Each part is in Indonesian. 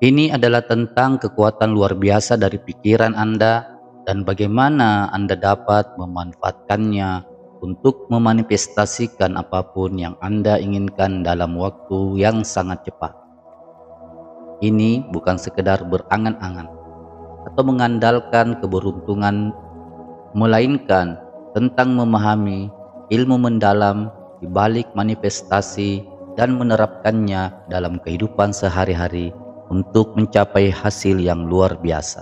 Ini adalah tentang kekuatan luar biasa dari pikiran Anda dan bagaimana Anda dapat memanfaatkannya untuk memanifestasikan apapun yang Anda inginkan dalam waktu yang sangat cepat. Ini bukan sekedar berangan-angan atau mengandalkan keberuntungan, melainkan tentang memahami ilmu mendalam di balik manifestasi dan menerapkannya dalam kehidupan sehari-hari untuk mencapai hasil yang luar biasa.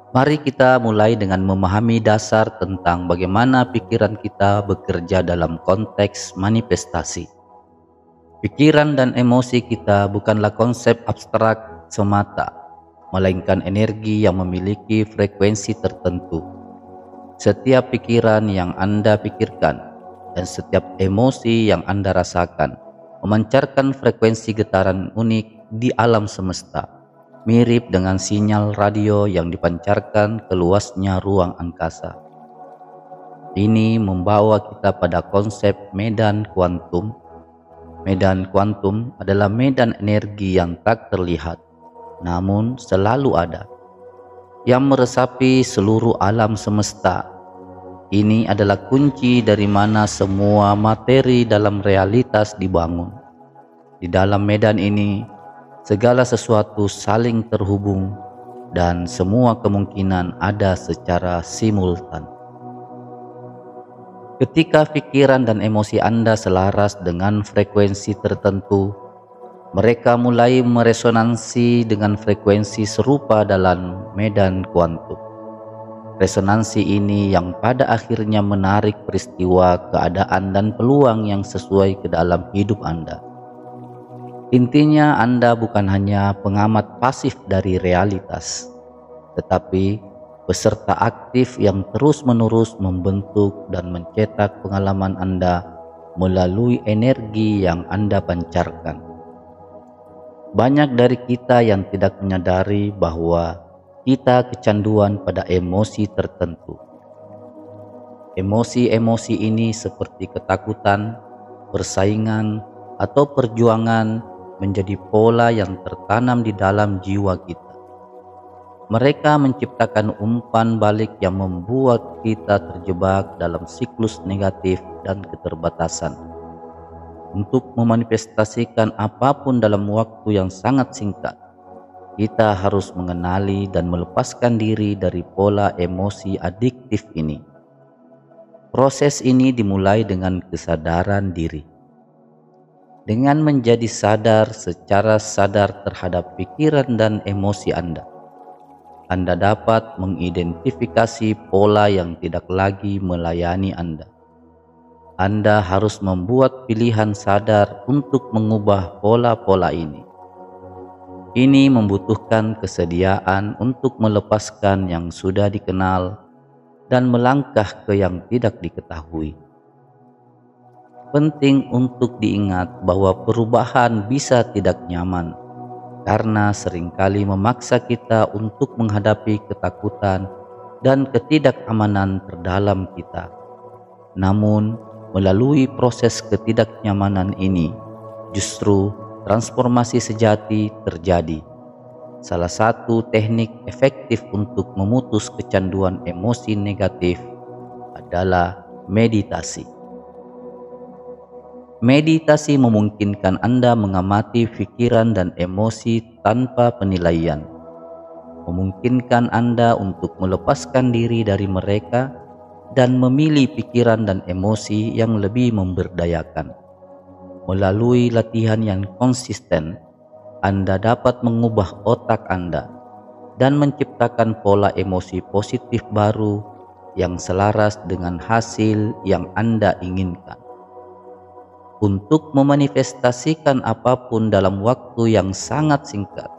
Mari kita mulai dengan memahami dasar tentang bagaimana pikiran kita bekerja dalam konteks manifestasi. Pikiran dan emosi kita bukanlah konsep abstrak semata, melainkan energi yang memiliki frekuensi tertentu. Setiap pikiran yang Anda pikirkan dan setiap emosi yang Anda rasakan memancarkan frekuensi getaran unik di alam semesta, mirip dengan sinyal radio yang dipancarkan ke luasnya ruang angkasa. Ini membawa kita pada konsep medan kuantum. Medan kuantum adalah medan energi yang tak terlihat, namun selalu ada, yang meresapi seluruh alam semesta. Ini adalah kunci dari mana semua materi dalam realitas dibangun. Di dalam medan ini, segala sesuatu saling terhubung dan semua kemungkinan ada secara simultan. Ketika pikiran dan emosi Anda selaras dengan frekuensi tertentu, mereka mulai meresonansi dengan frekuensi serupa dalam medan kuantum. Resonansi ini yang pada akhirnya menarik peristiwa, keadaan, dan peluang yang sesuai ke dalam hidup Anda. Intinya, Anda bukan hanya pengamat pasif dari realitas, tetapi peserta aktif yang terus-menerus membentuk dan mencetak pengalaman Anda melalui energi yang Anda pancarkan. Banyak dari kita yang tidak menyadari bahwa kita kecanduan pada emosi tertentu. Emosi-emosi ini seperti ketakutan, persaingan, atau perjuangan menjadi pola yang tertanam di dalam jiwa kita. Mereka menciptakan umpan balik yang membuat kita terjebak dalam siklus negatif dan keterbatasan. Untuk memanifestasikan apapun dalam waktu yang sangat singkat, kita harus mengenali dan melepaskan diri dari pola emosi adiktif ini. Proses ini dimulai dengan kesadaran diri. Dengan menjadi sadar secara sadar terhadap pikiran dan emosi Anda dapat mengidentifikasi pola yang tidak lagi melayani Anda. Anda harus membuat pilihan sadar untuk mengubah pola-pola ini. Ini membutuhkan kesediaan untuk melepaskan yang sudah dikenal dan melangkah ke yang tidak diketahui. Penting untuk diingat bahwa perubahan bisa tidak nyaman, karena seringkali memaksa kita untuk menghadapi ketakutan dan ketidakamanan terdalam kita. Namun, melalui proses ketidaknyamanan ini, justru transformasi sejati terjadi. Salah satu teknik efektif untuk memutus kecanduan emosi negatif adalah meditasi. Meditasi memungkinkan Anda mengamati pikiran dan emosi tanpa penilaian. Memungkinkan Anda untuk melepaskan diri dari mereka dan memilih pikiran dan emosi yang lebih memberdayakan. Melalui latihan yang konsisten, Anda dapat mengubah otak Anda dan menciptakan pola emosi positif baru yang selaras dengan hasil yang Anda inginkan. Untuk memanifestasikan apapun dalam waktu yang sangat singkat,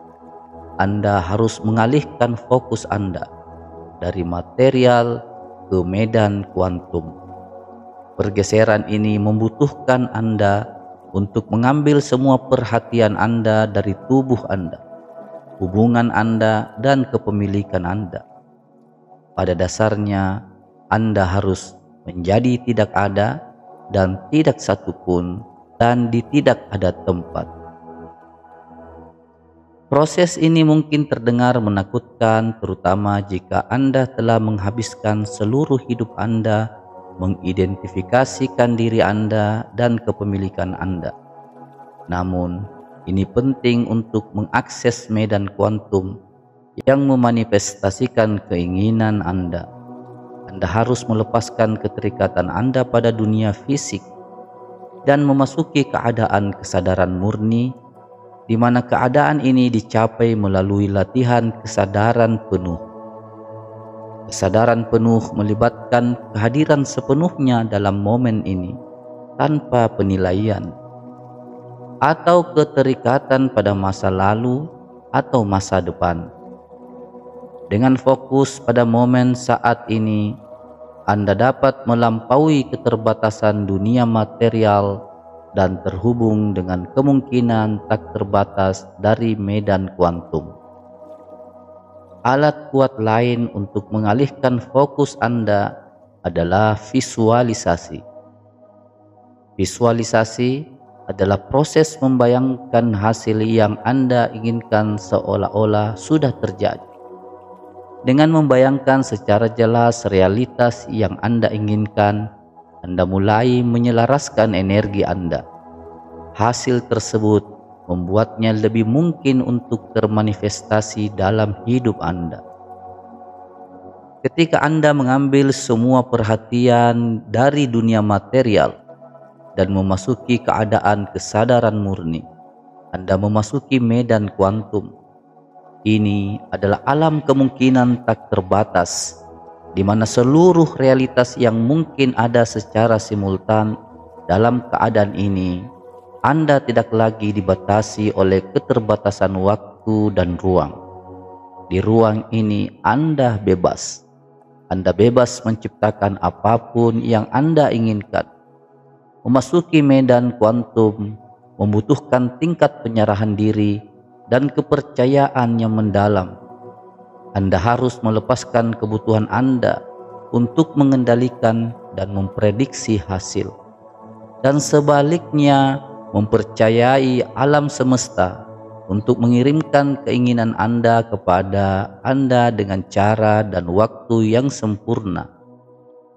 Anda harus mengalihkan fokus Anda dari material ke medan kuantum. Pergeseran ini membutuhkan Anda untuk mengambil semua perhatian Anda dari tubuh Anda, hubungan Anda, dan kepemilikan Anda. Pada dasarnya, Anda harus menjadi tidak ada dan tidak satu pun, dan di tidak ada tempat. Proses ini mungkin terdengar menakutkan, terutama jika Anda telah menghabiskan seluruh hidup Anda mengidentifikasikan diri Anda dan kepemilikan Anda. Namun, ini penting untuk mengakses medan kuantum yang memanifestasikan keinginan Anda. Anda harus melepaskan keterikatan Anda pada dunia fisik dan memasuki keadaan kesadaran murni, di mana keadaan ini dicapai melalui latihan kesadaran penuh. Kesadaran penuh melibatkan kehadiran sepenuhnya dalam momen ini tanpa penilaian atau keterikatan pada masa lalu atau masa depan. Dengan fokus pada momen saat ini, Anda dapat melampaui keterbatasan dunia material dan terhubung dengan kemungkinan tak terbatas dari medan kuantum. Alat kuat lain untuk mengalihkan fokus Anda adalah visualisasi. Visualisasi adalah proses membayangkan hasil yang Anda inginkan seolah-olah sudah terjadi. Dengan membayangkan secara jelas realitas yang Anda inginkan, Anda mulai menyelaraskan energi Anda. Hasil tersebut membuatnya lebih mungkin untuk termanifestasi dalam hidup Anda. Ketika Anda mengambil semua perhatian dari dunia material dan memasuki keadaan kesadaran murni, Anda memasuki medan kuantum. Ini adalah alam kemungkinan tak terbatas, di mana seluruh realitas yang mungkin ada secara simultan. Dalam keadaan ini, Anda tidak lagi dibatasi oleh keterbatasan waktu dan ruang. Di ruang ini Anda bebas. Anda bebas menciptakan apapun yang Anda inginkan. Memasuki medan kuantum membutuhkan tingkat penyerahan diri dan kepercayaan yang mendalam. Anda harus melepaskan kebutuhan Anda untuk mengendalikan dan memprediksi hasil, dan sebaliknya mempercayai alam semesta untuk mengirimkan keinginan Anda kepada Anda dengan cara dan waktu yang sempurna.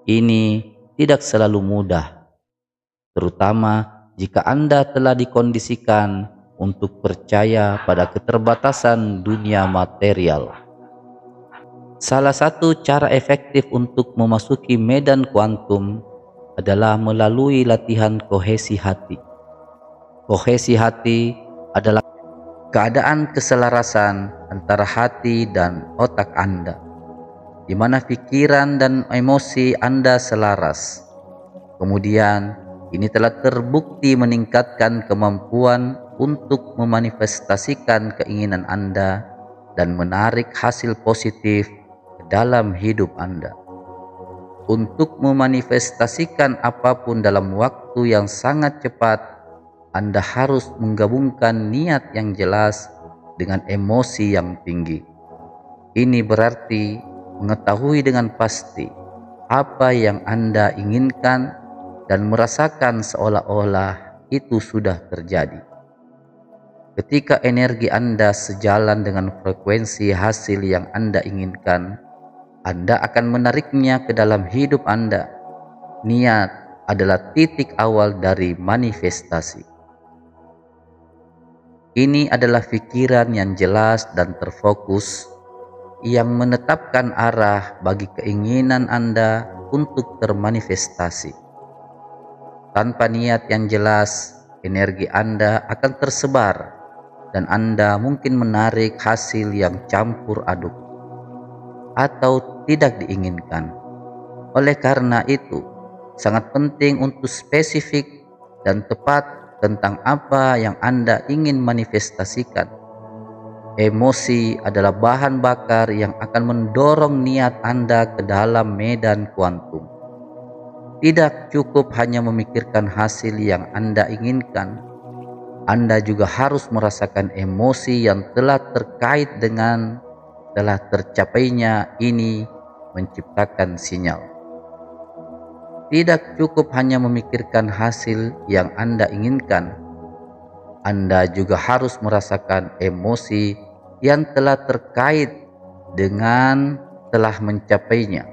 Ini tidak selalu mudah, terutama jika Anda telah dikondisikan untuk percaya pada keterbatasan dunia material. Salah satu cara efektif untuk memasuki medan kuantum adalah melalui latihan kohesi hati. Kohesi hati adalah keadaan keselarasan antara hati dan otak Anda, di mana pikiran dan emosi Anda selaras. Kemudian, ini telah terbukti meningkatkan kemampuan untuk memanifestasikan keinginan Anda dan menarik hasil positif ke dalam hidup Anda. Untuk memanifestasikan apapun dalam waktu yang sangat cepat, Anda harus menggabungkan niat yang jelas dengan emosi yang tinggi. Ini berarti mengetahui dengan pasti apa yang Anda inginkan dan merasakan seolah-olah itu sudah terjadi. Ketika energi Anda sejalan dengan frekuensi hasil yang Anda inginkan, Anda akan menariknya ke dalam hidup Anda. Niat adalah titik awal dari manifestasi. Ini adalah pikiran yang jelas dan terfokus yang menetapkan arah bagi keinginan Anda untuk termanifestasi. Tanpa niat yang jelas, energi Anda akan tersebar dan Anda mungkin menarik hasil yang campur aduk atau tidak diinginkan. Oleh karena itu, sangat penting untuk spesifik dan tepat tentang apa yang Anda ingin manifestasikan. Emosi adalah bahan bakar yang akan mendorong niat Anda ke dalam medan kuantum. Tidak cukup hanya memikirkan hasil yang Anda inginkan, Anda juga harus merasakan emosi yang telah terkait dengan telah tercapainya ini menciptakan sinyal. Tidak cukup hanya memikirkan hasil yang Anda inginkan, Anda juga harus merasakan emosi yang telah terkait dengan telah mencapainya.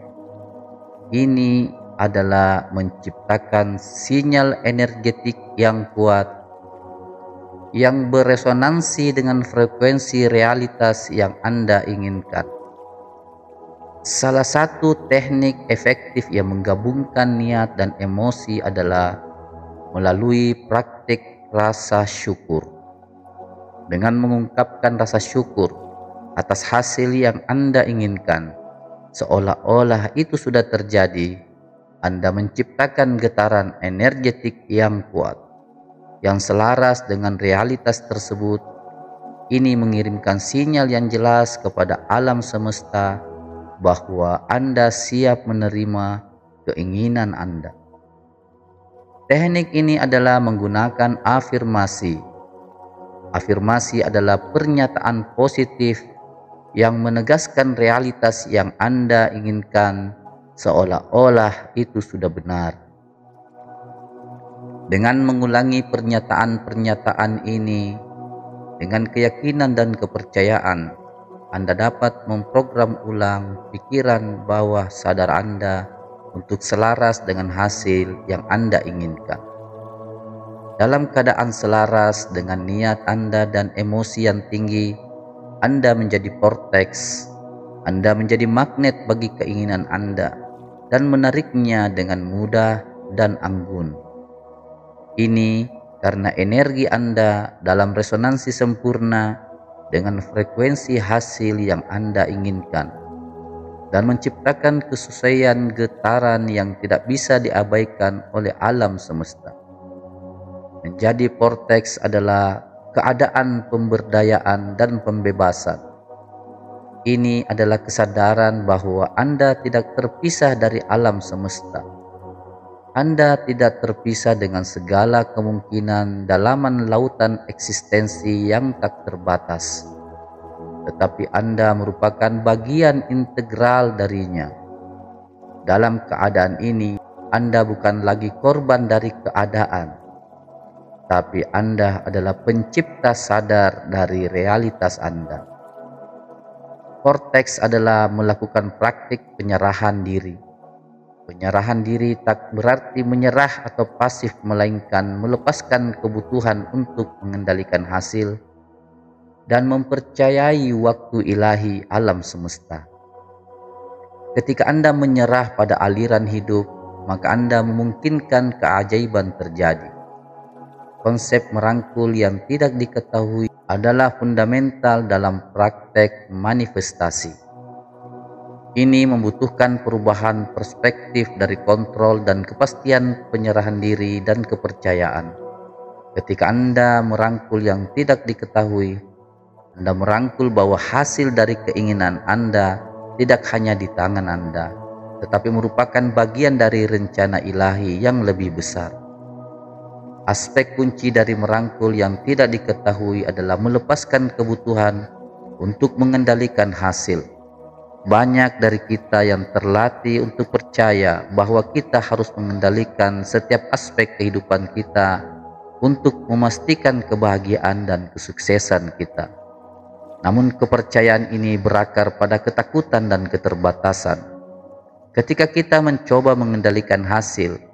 Ini adalah menciptakan sinyal energetik yang kuat yang beresonansi dengan frekuensi realitas yang Anda inginkan. Salah satu teknik efektif yang menggabungkan niat dan emosi adalah melalui praktik rasa syukur. Dengan mengungkapkan rasa syukur atas hasil yang Anda inginkan, seolah-olah itu sudah terjadi, Anda menciptakan getaran energetik yang kuat, yang selaras dengan realitas tersebut. Ini mengirimkan sinyal yang jelas kepada alam semesta bahwa Anda siap menerima keinginan Anda. Teknik ini adalah menggunakan afirmasi. Afirmasi adalah pernyataan positif yang menegaskan realitas yang Anda inginkan seolah-olah itu sudah benar. Dengan mengulangi pernyataan-pernyataan ini dengan keyakinan dan kepercayaan, Anda dapat memprogram ulang pikiran bawah sadar Anda untuk selaras dengan hasil yang Anda inginkan. Dalam keadaan selaras dengan niat Anda dan emosi yang tinggi, Anda menjadi vortex. Anda menjadi magnet bagi keinginan Anda dan menariknya dengan mudah dan anggun. Ini karena energi Anda dalam resonansi sempurna dengan frekuensi hasil yang Anda inginkan dan menciptakan kesesuaian getaran yang tidak bisa diabaikan oleh alam semesta. Menjadi vortex adalah keadaan pemberdayaan dan pembebasan. Ini adalah kesadaran bahwa Anda tidak terpisah dari alam semesta. Anda tidak terpisah dengan segala kemungkinan dalaman lautan eksistensi yang tak terbatas, tetapi Anda merupakan bagian integral darinya. Dalam keadaan ini, Anda bukan lagi korban dari keadaan, tapi Anda adalah pencipta sadar dari realitas Anda. Vortex adalah melakukan praktik penyerahan diri. Penyerahan diri tak berarti menyerah atau pasif, melainkan melepaskan kebutuhan untuk mengendalikan hasil dan mempercayai waktu ilahi alam semesta. Ketika Anda menyerah pada aliran hidup, maka Anda memungkinkan keajaiban terjadi. Konsep merangkul yang tidak diketahui adalah fundamental dalam praktek manifestasi. Ini membutuhkan perubahan perspektif dari kontrol dan kepastian penyerahan diri dan kepercayaan. Ketika Anda merangkul yang tidak diketahui, Anda merangkul bahwa hasil dari keinginan Anda tidak hanya di tangan Anda, tetapi merupakan bagian dari rencana ilahi yang lebih besar. Aspek kunci dari merangkul yang tidak diketahui adalah melepaskan kebutuhan untuk mengendalikan hasil. Banyak dari kita yang terlatih untuk percaya bahwa kita harus mengendalikan setiap aspek kehidupan kita untuk memastikan kebahagiaan dan kesuksesan kita. Namun kepercayaan ini berakar pada ketakutan dan keterbatasan. Ketika kita mencoba mengendalikan hasil,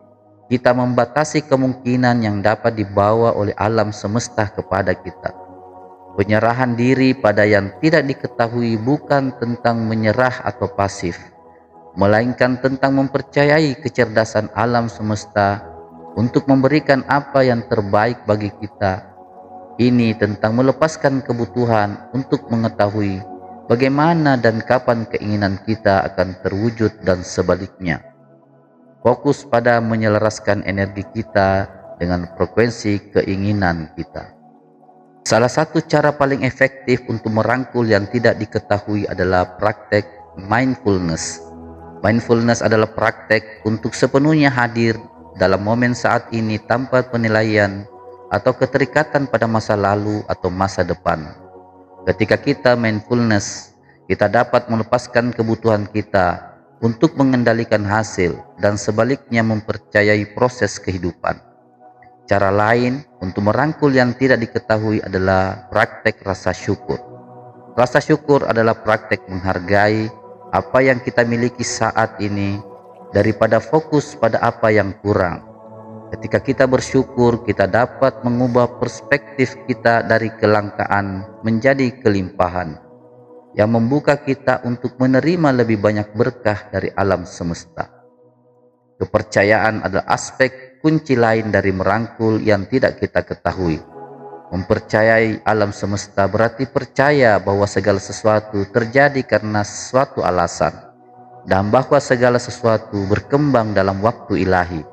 kita membatasi kemungkinan yang dapat dibawa oleh alam semesta kepada kita. Penyerahan diri pada yang tidak diketahui bukan tentang menyerah atau pasif, melainkan tentang mempercayai kecerdasan alam semesta untuk memberikan apa yang terbaik bagi kita. Ini tentang melepaskan kebutuhan untuk mengetahui bagaimana dan kapan keinginan kita akan terwujud dan sebaliknya. Fokus pada menyelaraskan energi kita dengan frekuensi keinginan kita. Salah satu cara paling efektif untuk merangkul yang tidak diketahui adalah praktek mindfulness. Mindfulness adalah praktek untuk sepenuhnya hadir dalam momen saat ini tanpa penilaian atau keterikatan pada masa lalu atau masa depan. Ketika kita mindfulness, kita dapat melepaskan kebutuhan kita untuk mengendalikan hasil dan sebaliknya mempercayai proses kehidupan. Cara lain untuk merangkul yang tidak diketahui adalah praktek rasa syukur. Rasa syukur adalah praktek menghargai apa yang kita miliki saat ini daripada fokus pada apa yang kurang. Ketika kita bersyukur, kita dapat mengubah perspektif kita dari kelangkaan menjadi kelimpahan, yang membuka kita untuk menerima lebih banyak berkah dari alam semesta. Kepercayaan adalah aspek kunci lain dari merangkul yang tidak kita ketahui. Mempercayai alam semesta berarti percaya bahwa segala sesuatu terjadi karena suatu alasan, dan bahwa segala sesuatu berkembang dalam waktu ilahi.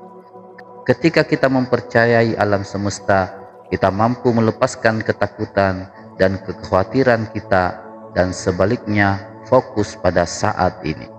Ketika kita mempercayai alam semesta, kita mampu melepaskan ketakutan dan kekhawatiran kita, dan sebaliknya fokus pada saat ini.